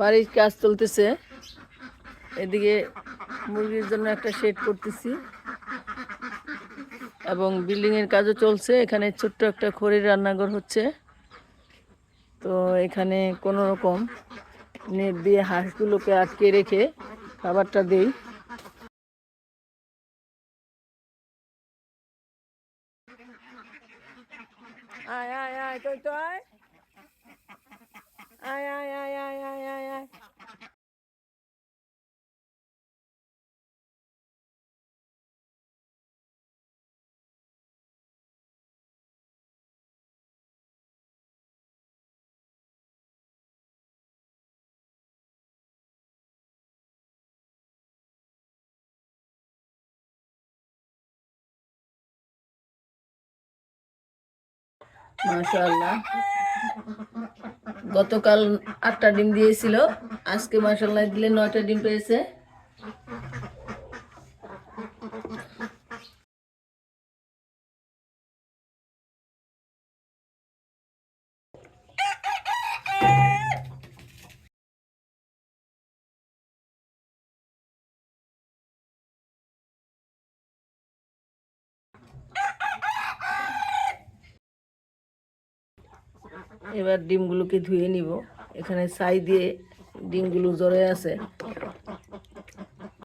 বাড়ির কাজ চলতেছে, এদিকে মুরগির জন্য একটা শেড করতেছি এবং বিল্ডিং এর কাজও চলছে। এখানে ছোট্ট একটা খড়ির রান্নাঘর হচ্ছে। তো এখানে কোনো রকম নেট দিয়ে হাঁসগুলোকে আটকে রেখে খাবারটা দেই। আয় আয় আয় তুই তো আয় আয় আয় আয় আয় আয় আয় আয়। মাশাআল্লাহ, গতকাল 8টা ডিম দিয়েছিল, আজকে মাশাআল্লাহ দিলে 9টা ডিম পেয়েছে। এবার ডিমগুলোকে ধুয়ে নিব। এখানে ছাই দিয়ে ডিমগুলো জড়ে আছে।